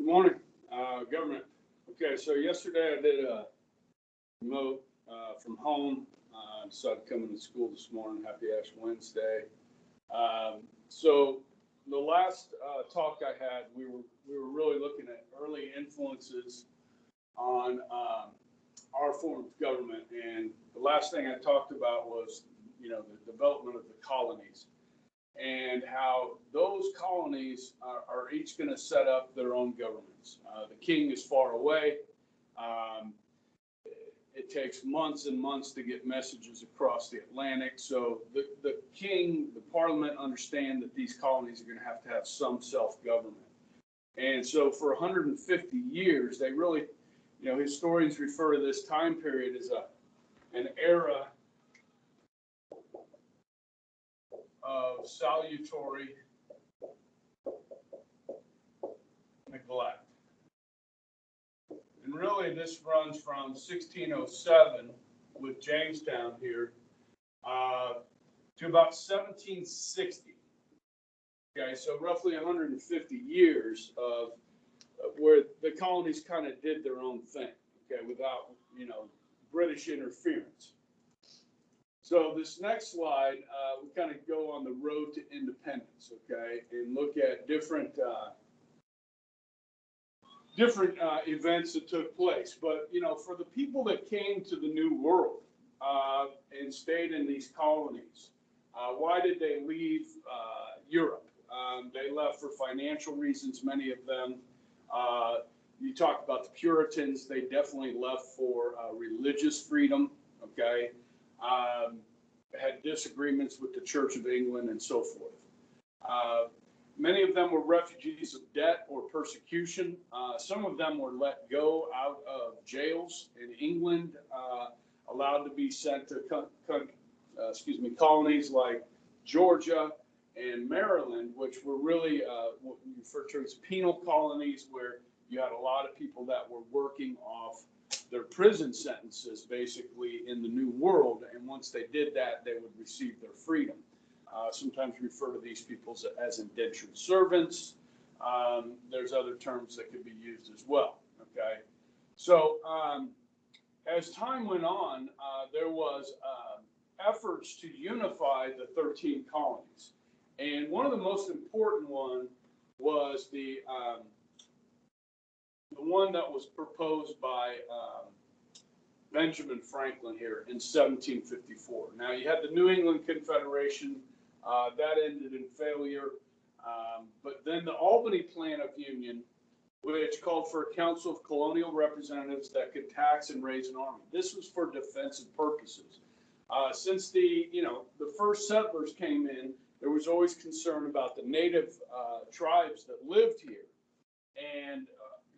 Good morning, government. Okay, so yesterday I did a remote from home. Decided to come into school this morning. Happy Ash Wednesday. So the last talk I had, we were really looking at early influences on our form of government, and the last thing I talked about was the development of the colonies, and how those colonies are each going to set up their own governments. The king is far away. It takes months and months to get messages across the Atlantic. So the king, the parliament understand that these colonies are going to have some self-government. And so for 150 years, they really, historians refer to this time period as an era of salutary neglect. And really this runs from 1607 with Jamestown here to about 1760. Okay, so roughly 150 years of where the colonies kind of did their own thing, okay, without, British interference. So this next slide, we kind of go on the road to independence, okay, and look at different events that took place. But, for the people that came to the New World and stayed in these colonies, why did they leave Europe? They left for financial reasons, many of them. You talk about the Puritans, they definitely left for religious freedom, okay? Had disagreements with the Church of England and so forth. Many of them were refugees of debt or persecution. Some of them were let go out of jails in England, allowed to be sent to colonies like Georgia and Maryland, which were really what we refer to as penal colonies, where you had a lot of people that were working off their prison sentences basically in the New World, and once they did that, they would receive their freedom. Sometimes we refer to these people as indentured servants. There's other terms that could be used as well, okay? So as time went on, there was efforts to unify the 13 colonies, and one of the most important one was the one that was proposed by Benjamin Franklin here in 1754. Now you had the New England Confederation, that ended in failure, but then the Albany Plan of Union, which called for a council of colonial representatives that could tax and raise an army. This was for defensive purposes. Since the first settlers came in, there was always concern about the native tribes that lived here. And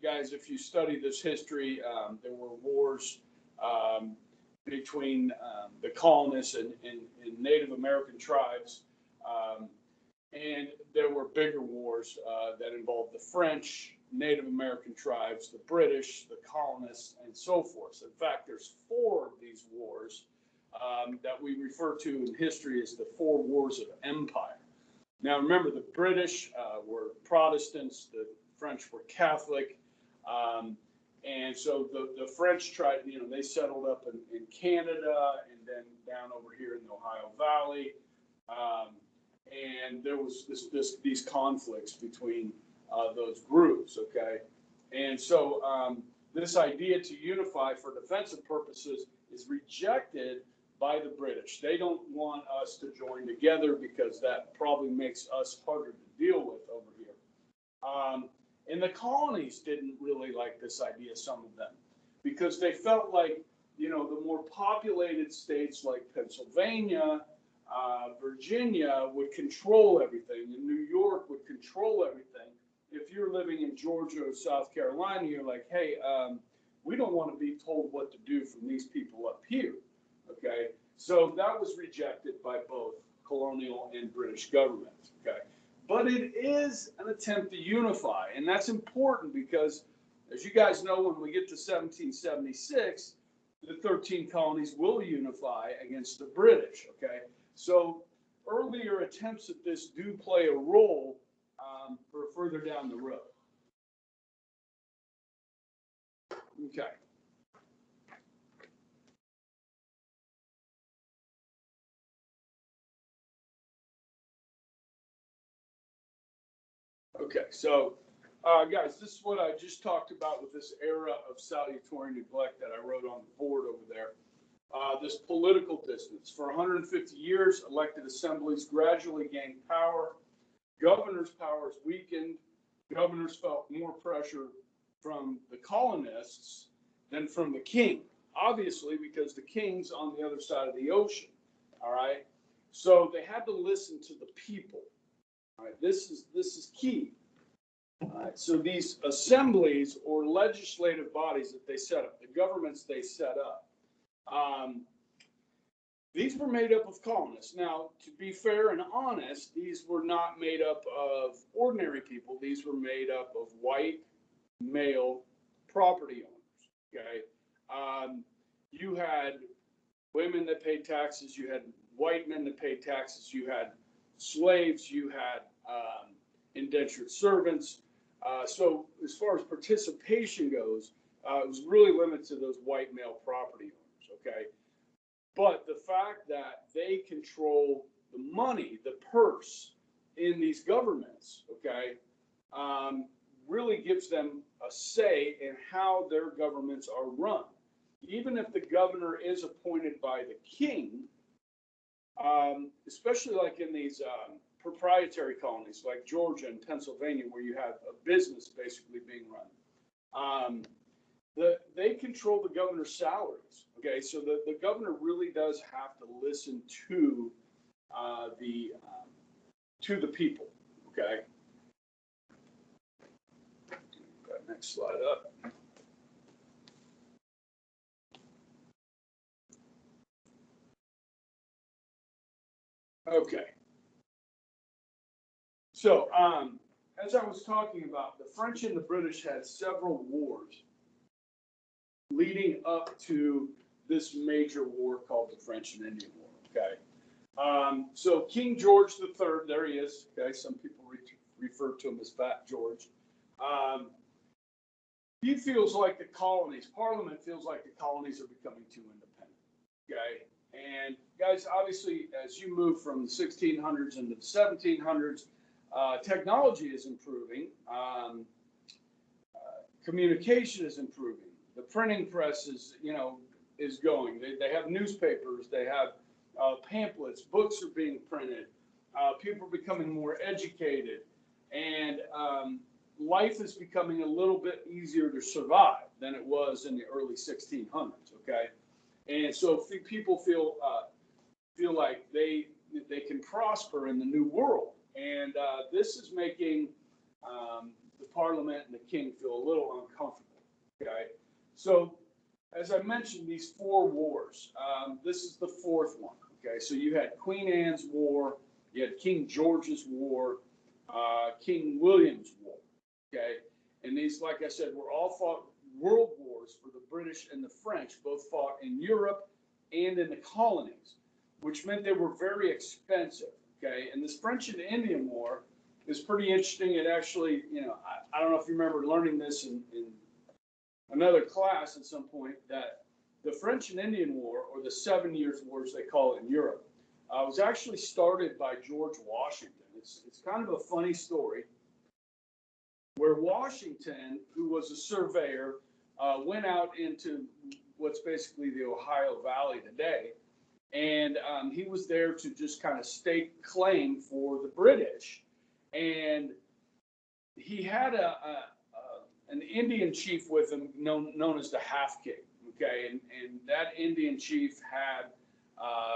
guys, if you study this history, there were wars between the colonists and Native American tribes. And there were bigger wars that involved the French, Native American tribes, the British, the colonists, and so forth. In fact, there's 4 of these wars that we refer to in history as the 4 wars of empire. Now, remember, the British were Protestants, the French were Catholic, and so the French tried, they settled up in Canada and then down over here in the Ohio Valley. And there was these conflicts between those groups, okay? And so this idea to unify for defensive purposes is rejected by the British. They don't want us to join together because that probably makes us harder to deal with over here. And the colonies didn't really like this idea, some of them, because they felt like, the more populated states like Pennsylvania, Virginia would control everything, and New York would control everything. If you're living in Georgia or South Carolina, you're like, hey, we don't want to be told what to do from these people up here, okay? So that was rejected by both colonial and British governments, okay? But it is an attempt to unify, and that's important because, as you guys know, when we get to 1776, the 13 colonies will unify against the British, okay? So earlier attempts at this do play a role for further down the road. Okay. Okay, so guys, this is what I just talked about with this era of salutary neglect that I wrote on the board over there. This political distance. For 150 years, elected assemblies gradually gained power. Governors' powers weakened. Governors felt more pressure from the colonists than from the king, obviously, because the king's on the other side of the ocean. All right, so they had to listen to the people. All right, this is key. All right, so these assemblies or legislative bodies that they set up, the governments they set up, these were made up of colonists. Now, to be fair and honest, these were not made up of ordinary people. These were made up of white male property owners. Okay, you had women that paid taxes. You had white men that paid taxes. You had slaves. You had indentured servants. So as far as participation goes, it was really limited to those white male property owners. Okay. But the fact that they control the money, the purse in these governments, okay, really gives them a say in how their governments are run. Even if the governor is appointed by the king, especially like in these proprietary colonies like Georgia and Pennsylvania, where you have a business basically being run, they control the governor's salaries. Okay, so the governor really does have to listen to the people. Okay. Next slide up. Okay. So, as I was talking about, the French and the British had several wars leading up to this major war called the French and Indian War. Okay. So King George III, there he is. Okay. Some people refer to him as Fat George. He feels like the colonies, Parliament feels like the colonies are becoming too independent. Okay. And guys, obviously, as you move from the 1600s into the 1700s, technology is improving. Communication is improving. The printing press is going. They have newspapers. They have pamphlets. Books are being printed. People are becoming more educated, and life is becoming a little bit easier to survive than it was in the early 1600s. Okay, and so people feel like they can prosper in the new world, and this is making the Parliament and the King feel a little uncomfortable. Okay, so as I mentioned, these four wars. This is the fourth one. Okay, so you had Queen Anne's War, you had King George's War, King William's War. Okay, and these, like I said, were all fought world wars for the British and the French, both fought in Europe and in the colonies, which meant they were very expensive. Okay, and this French and Indian War is pretty interesting. It actually, I don't know if you remember learning this in another class at some point, that the French and Indian War, or the 7 Years' War as they call it in Europe, was actually started by George Washington. It's kind of a funny story, where Washington, who was a surveyor, went out into what's basically the Ohio Valley today, and he was there to just kind of stake claim for the British, and he had an Indian chief with him known as the Half King. Okay, and that Indian chief had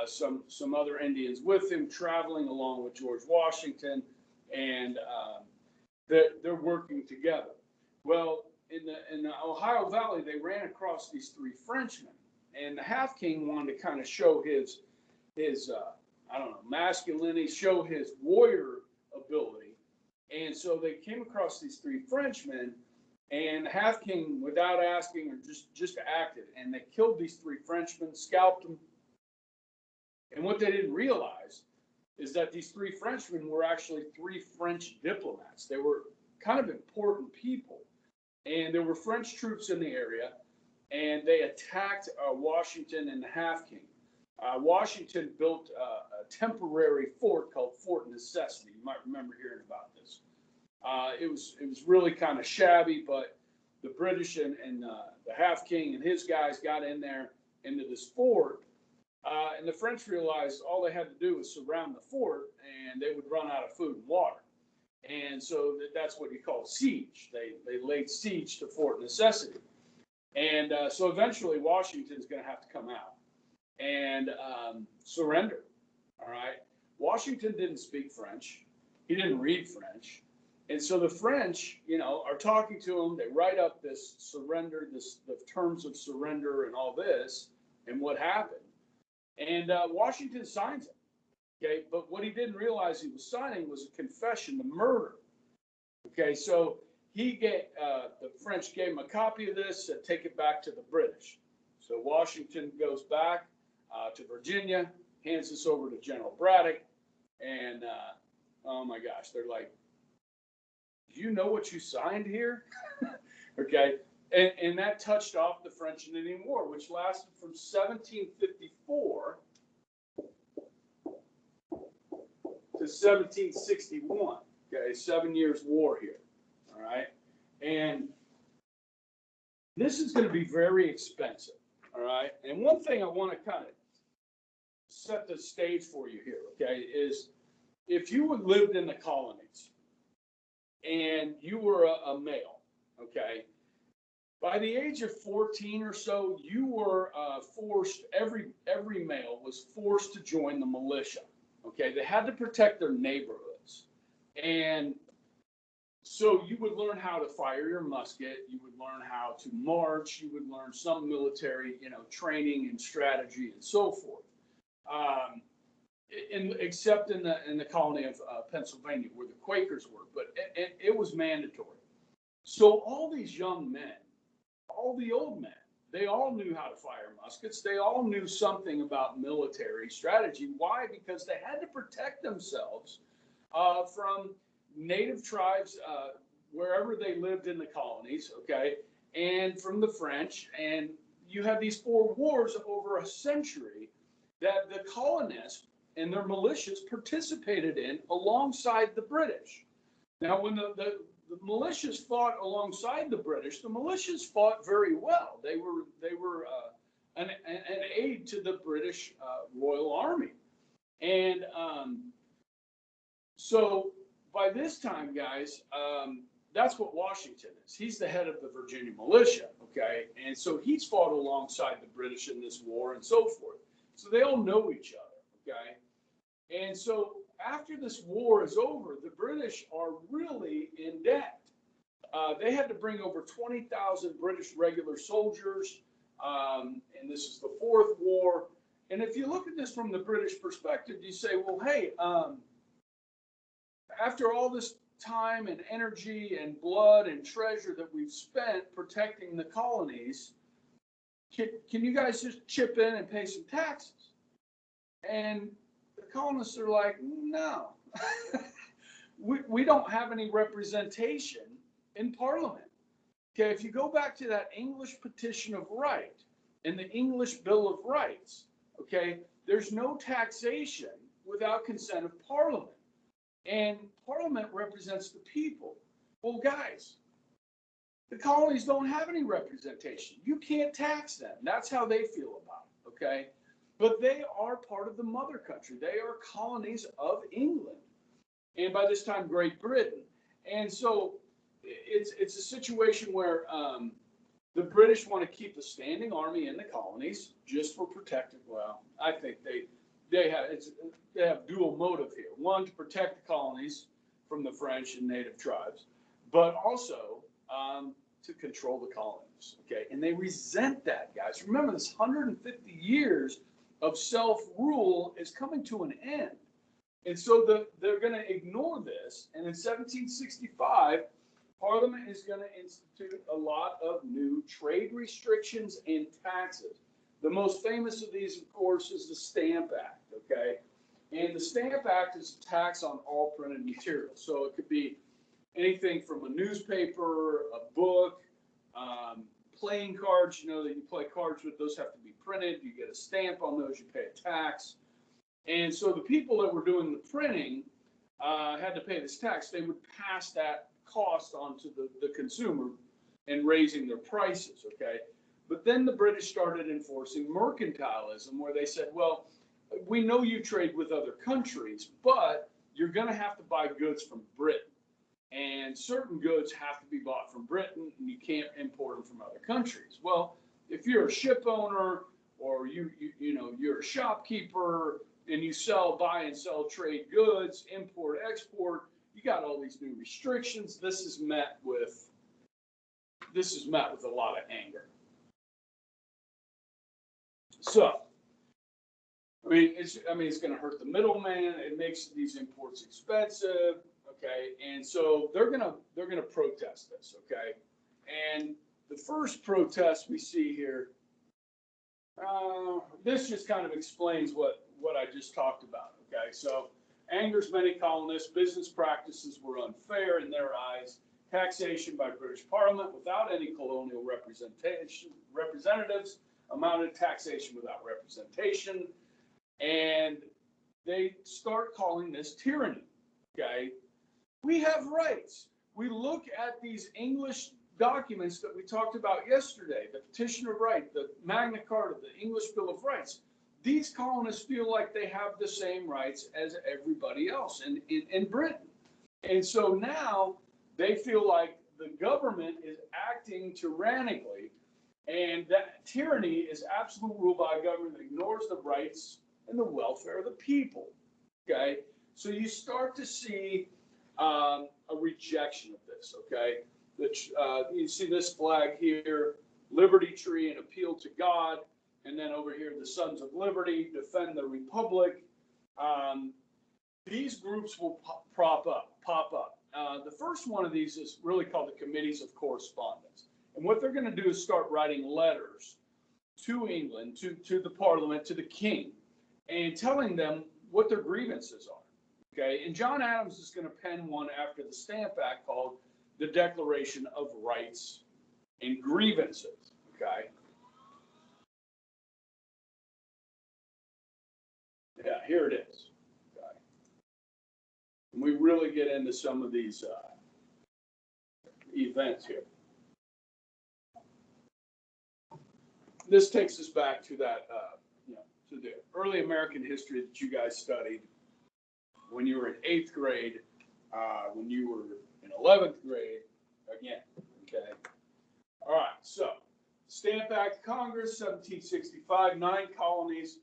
some other Indians with him traveling along with George Washington, and they're working together. Well, in the Ohio Valley, they ran across these three Frenchmen, and the Half King wanted to kind of show his masculinity, show his warrior ability, and so they came across these three Frenchmen. And the Half King, without asking, or just acted, and they killed these three Frenchmen, scalped them. And what they didn't realize is that these three Frenchmen were actually three French diplomats. They were kind of important people, and there were French troops in the area. and they attacked Washington and the Half King. Washington built a temporary fort called Fort Necessity. You might remember hearing about this. It was really kind of shabby, but the British and the Half King and his guys got in there into this fort, and the French realized all they had to do was surround the fort, and they would run out of food and water. And so that's what you call siege. They laid siege to Fort Necessity. And so eventually Washington's going to have to come out and surrender. All right. Washington didn't speak French. He didn't read French. And so the French, are talking to him. They write up this surrender, the terms of surrender and all this, and what happened. And Washington signs it. Okay. But what he didn't realize he was signing was a confession to murder. Okay. So the French gave him a copy of this and take it back to the British. So Washington goes back to Virginia, hands this over to General Braddock, and oh my gosh, they're like, do you know what you signed here? Okay, and that touched off the French and Indian War, which lasted from 1754 to 1761. Okay, 7 years war here. All right, and this is going to be very expensive. All right, and one thing I want to kind of set the stage for you here, okay, is if you had lived in the colonies and you were a male, okay, by the age of 14 or so, you were forced. Every male was forced to join the militia. Okay, they had to protect their neighborhoods, and so you would learn how to fire your musket. You would learn how to march. You would learn some military, training and strategy and so forth. Except in the colony of Pennsylvania, where the Quakers were, but it was mandatory. So all these young men, all the old men, they all knew how to fire muskets. They all knew something about military strategy. Why? Because they had to protect themselves from native tribes wherever they lived in the colonies, okay, and from the French. And you have these 4 wars over a century that the colonists and their militias participated in alongside the British. Now, when the militias fought alongside the British, the militias fought very well. They were an aid to the British Royal Army. And so by this time, guys, that's what Washington is. He's the head of the Virginia militia, okay? And so he's fought alongside the British in this war and so forth. So they all know each other, okay? And so after this war is over, the British are really in debt. They had to bring over 20,000 British regular soldiers, and this is the 4th war. And if you look at this from the British perspective, you say, well, hey, after all this time and energy and blood and treasure that we've spent protecting the colonies, can you guys just chip in and pay some taxes? And the colonists are like, no, we don't have any representation in Parliament. Okay, if you go back to that English Petition of Right and the English Bill of Rights, okay, there's no taxation without consent of Parliament. And Parliament represents the people. Well, guys, the colonies don't have any representation. You can't tax them. That's how they feel about it, okay? But they are part of the mother country. They are colonies of England, and by this time, Great Britain. And so it's a situation where the British want to keep a standing army in the colonies just for protecting. Well, I think they have dual motive here. One, to protect the colonies from the French and native tribes, but also to control the colonies. Okay, and they resent that, guys. Remember, this 150 years of self-rule is coming to an end, and so they're going to ignore this. And in 1765, Parliament is going to institute a lot of new trade restrictions and taxes. The most famous of these, of course, is the Stamp Act, okay? And the Stamp Act is a tax on all printed material. So it could be anything from a newspaper, a book, playing cards, that you play cards with, those have to be printed. You get a stamp on those, you pay a tax. And so the people that were doing the printing had to pay this tax. They would pass that cost on to the consumer and raising their prices, okay? But then the British started enforcing mercantilism, where they said, well, we know you trade with other countries, but you're going to have to buy goods from Britain. And certain goods have to be bought from Britain, and you can't import them from other countries. Well, if you're a ship owner, or you're a shopkeeper, and you buy and sell trade goods, import, export, you got all these new restrictions. This is met with a lot of anger. So, it's going to hurt the middleman. It makes these imports expensive. Okay, and so they're gonna protest this. Okay, and the first protest we see here, this just kind of explains what I just talked about. Okay, so angers many colonists. Business practices were unfair in their eyes. Taxation by British Parliament without any colonial representatives amounted to taxation without representation, and they start calling this tyranny. Okay. We have rights. We look at these English documents that we talked about yesterday, the Petition of Right, the Magna Carta, the English Bill of Rights. These colonists feel like they have the same rights as everybody else in Britain. And so now they feel like the government is acting tyrannically, and that tyranny is absolute rule by a government that ignores the rights and the welfare of the people. Okay? So you start to see a rejection of this, okay? You see this flag here, Liberty Tree, an appeal to God, and then over here, the Sons of Liberty, defend the Republic. These groups will pop up. The first one of these is really called the Committees of Correspondence. And what they're going to do is start writing letters to England, to the Parliament, to the King, and telling them what their grievances are. Okay, and John Adams is going to pen one after the Stamp Act called the Declaration of Rights and Grievances. Okay. Yeah, here it is. Okay. And we really get into some of these events here. This takes us back to that, to the early American history that you guys studied when you were in 8th grade, when you were in 11th grade, again, okay? All right, so Stamp Act Congress, 1765, 9 colonies.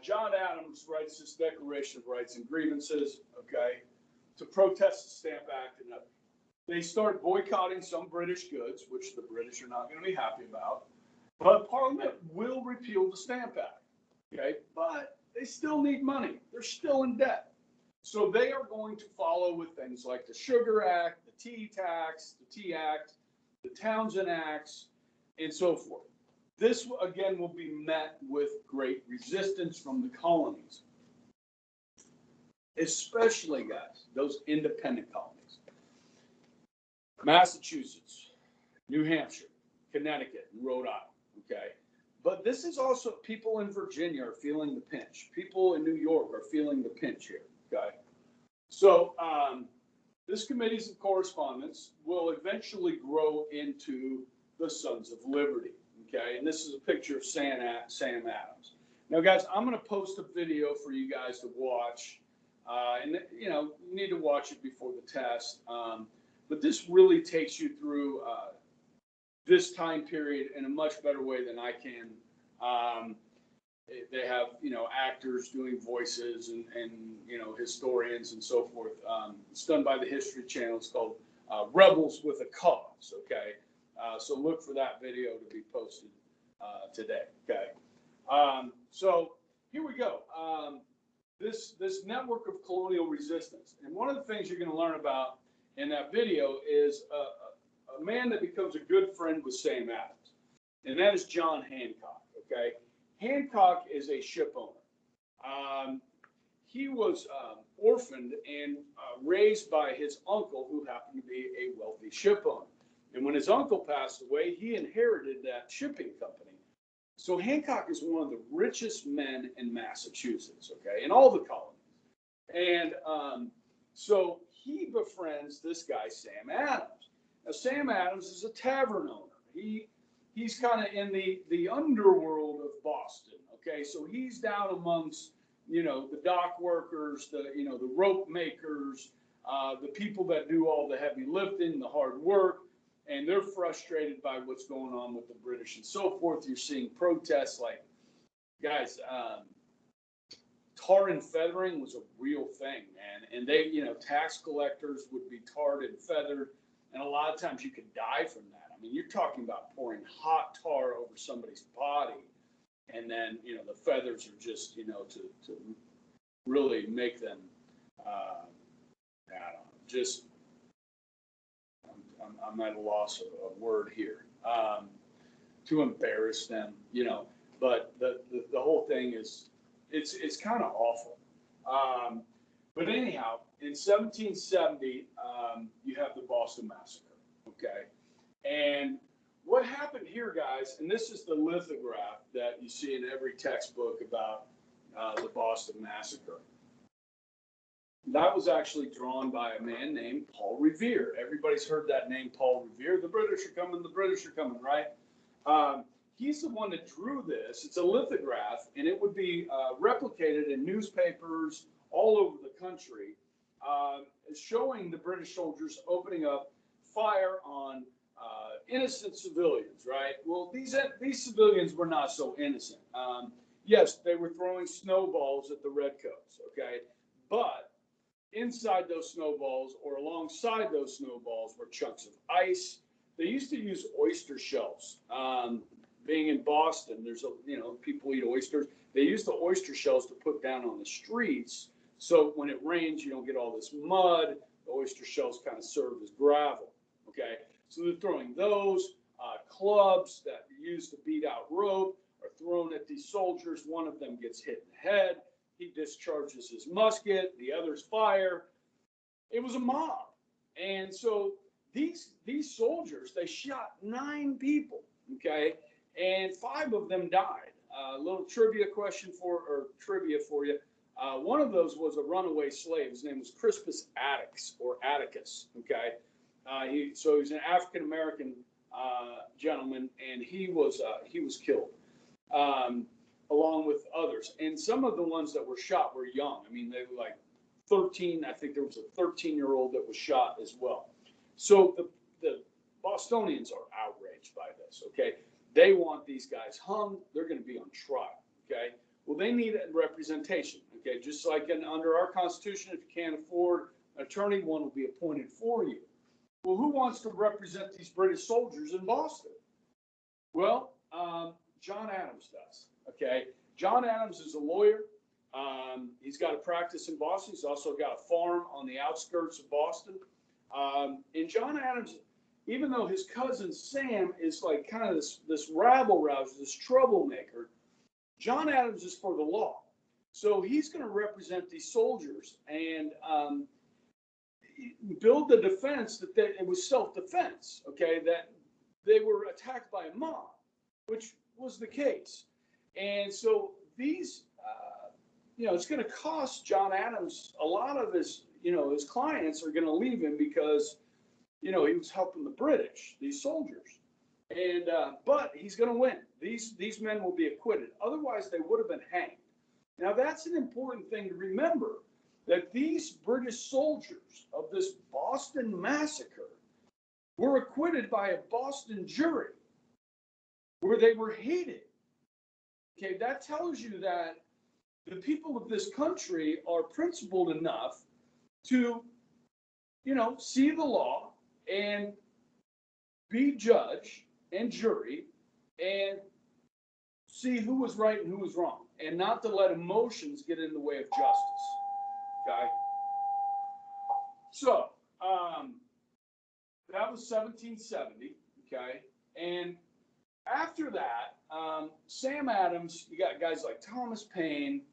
John Adams writes this Declaration of Rights and Grievances, okay, to protest the Stamp Act. And they start boycotting some British goods, which the British are not going to be happy about. But Parliament will repeal the Stamp Act, okay? But they still need money. They're still in debt. So they are going to follow with things like the Sugar Act, the Tea Tax, the Tea Act, the Townshend Acts, and so forth. This, again, will be met with great resistance from the colonies, especially, guys, those independent colonies. Massachusetts, New Hampshire, Connecticut, and Rhode Island, okay? But this is also, people in Virginia are feeling the pinch. People in New York are feeling the pinch here. Okay, so this Committees of Correspondence will eventually grow into the Sons of Liberty. Okay, and this is a picture of Sam Adams. Now, guys, I'm going to post a video for you guys to watch, and you need to watch it before the test. But this really takes you through this time period in a much better way than I can. They have, actors doing voices and historians and so forth. It's done by the History Channel. It's called Rebels with a Cause, okay? So look for that video to be posted today, okay? So here we go. This network of colonial resistance. And one of the things you're going to learn about in that video is a man that becomes a good friend with Sam Adams, and that is John Hancock, okay? Hancock is a ship owner. He was orphaned and raised by his uncle, who happened to be a wealthy ship owner. And when his uncle passed away, he inherited that shipping company. So Hancock is one of the richest men in Massachusetts, okay, in all the colonies. And so he befriends this guy, Sam Adams. Now, Sam Adams is a tavern owner. He's kind of in the underworld of Boston, okay? So he's down amongst, the dock workers, the rope makers, the people that do all the heavy lifting, the hard work, and they're frustrated by what's going on with the British and so forth. You're seeing protests like, guys, tar and feathering was a real thing, man. And they, tax collectors would be tarred and feathered, and a lot of times you could die from that. I mean, you're talking about pouring hot tar over somebody's body, and then, the feathers are just, to really make them, I don't know, just, I'm at a loss of word here, to embarrass them, but the whole thing is, it's kind of awful. But anyhow, in 1770, you have the Boston Massacre, okay? And what happened here, guys, and this is the lithograph that you see in every textbook about the Boston Massacre. That was actually drawn by a man named Paul Revere. Everybody's heard that name, Paul Revere. The British are coming, right? He's the one that drew this. It's a lithograph, and it would be replicated in newspapers all over the country, showing the British soldiers opening up fire on innocent civilians, right? Well, these civilians were not so innocent. Yes, they were throwing snowballs at the redcoats, okay? But inside those snowballs or alongside those snowballs were chunks of ice. They used to use oyster shells. Being in Boston, there's people eat oysters. They use the oyster shells to put down on the streets. So when it rains, you don't get all this mud. The oyster shells kind of serve as gravel. Okay. So they're throwing those clubs that are used to beat out rope are thrown at these soldiers. One of them gets hit in the head. He discharges his musket. The others fire. It was a mob. And so these soldiers, they shot 9 people. Okay. And 5 of them died. A little trivia for you. One of those was a runaway slave. His name was Crispus Atticus. Okay, so he's an African American gentleman, and he was killed along with others. And some of the ones that were shot were young. I mean, they were like 13. I think there was a 13-year-old that was shot as well. So the Bostonians are outraged by this. Okay. They want these guys hung. They're going to be on trial, okay? Well, they need a representation, okay? Just like under our Constitution, if you can't afford an attorney, one will be appointed for you. Well, who wants to represent these British soldiers in Boston? Well, John Adams does, okay? John Adams is a lawyer. He's got a practice in Boston. He's also got a farm on the outskirts of Boston. And John Adams, even though his cousin Sam is like kind of this rabble-rouser, this troublemaker, John Adams is for the law. So he's going to represent these soldiers and build the defense that it was self-defense, okay, that they were attacked by a mob, which was the case. And so these, it's going to cost John Adams a lot of his clients are going to leave him because he was helping the British, these soldiers. And but he's going to win. These men will be acquitted. Otherwise, they would have been hanged. Now, that's an important thing to remember, that these British soldiers of this Boston Massacre were acquitted by a Boston jury where they were hated. Okay, that tells you that the people of this country are principled enough to, see the law and be judge and jury and see who was right and who was wrong, and not to let emotions get in the way of justice. Okay. So that was 1770. Okay, and after that, Sam Adams, you got guys like Thomas Paine,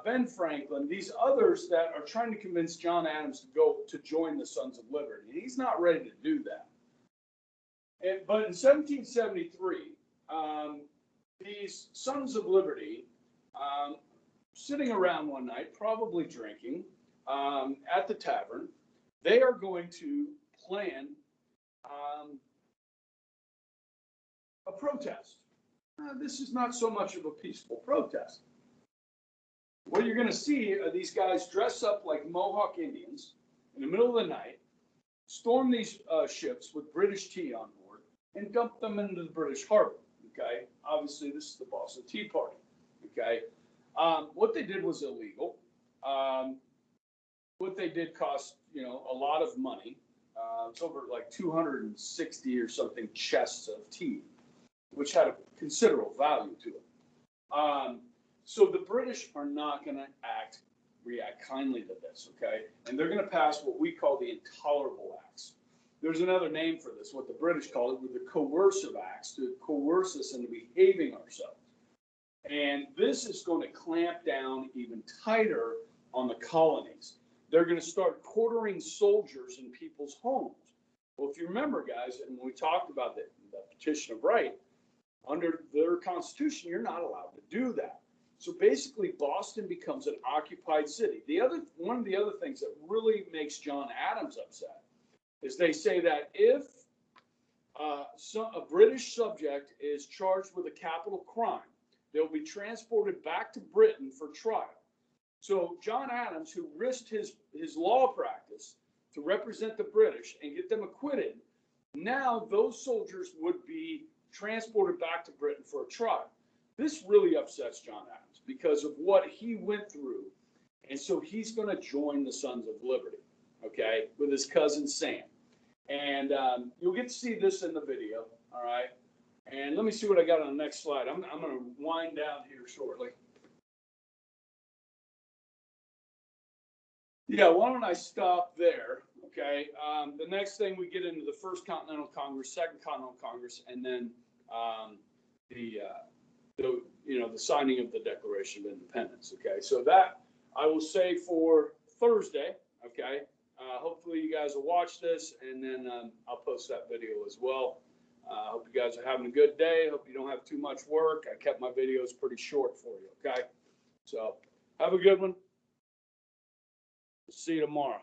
Ben Franklin, these others that are trying to convince John Adams to join the Sons of Liberty. He's not ready to do that. But in 1773, these Sons of Liberty, sitting around one night, probably drinking, at the tavern, they are going to plan a protest. This is not so much of a peaceful protest. What you're going to see are these guys dress up like Mohawk Indians in the middle of the night, storm these ships with British tea on board, and dump them into the British harbor. Okay, obviously this is the Boston Tea Party. Okay, what they did was illegal. What they did cost, a lot of money. It's over like 260 or something chests of tea, which had a considerable value to it. So the British are not going to react kindly to this, okay? And they're going to pass what we call the Intolerable Acts. There's another name for this, what the British call it, with the Coercive Acts, to coerce us into behaving ourselves. And this is going to clamp down even tighter on the colonies. They're going to start quartering soldiers in people's homes. Well, if you remember, guys, and when we talked about the Petition of Right, under their Constitution, you're not allowed to do that. So basically, Boston becomes an occupied city. One of the other things that really makes John Adams upset is they say that if a British subject is charged with a capital crime, they'll be transported back to Britain for trial. So John Adams, who risked his law practice to represent the British and get them acquitted, now those soldiers would be transported back to Britain for a trial. This really upsets John Adams because of what he went through. And so he's going to join the Sons of Liberty, okay, with his cousin Sam. And you'll get to see this in the video, all right? And let me see what I got on the next slide. I'm going to wind down here shortly. Yeah, why don't I stop there, okay? The next thing, we get into the First Continental Congress, Second Continental Congress, and then the signing of the Declaration of Independence, okay? So that I will say for Thursday, okay? Hopefully you guys will watch this, and then I'll post that video as well. Hope you guys are having a good day. Hope you don't have too much work. I kept my videos pretty short for you, okay? So have a good one. See you tomorrow.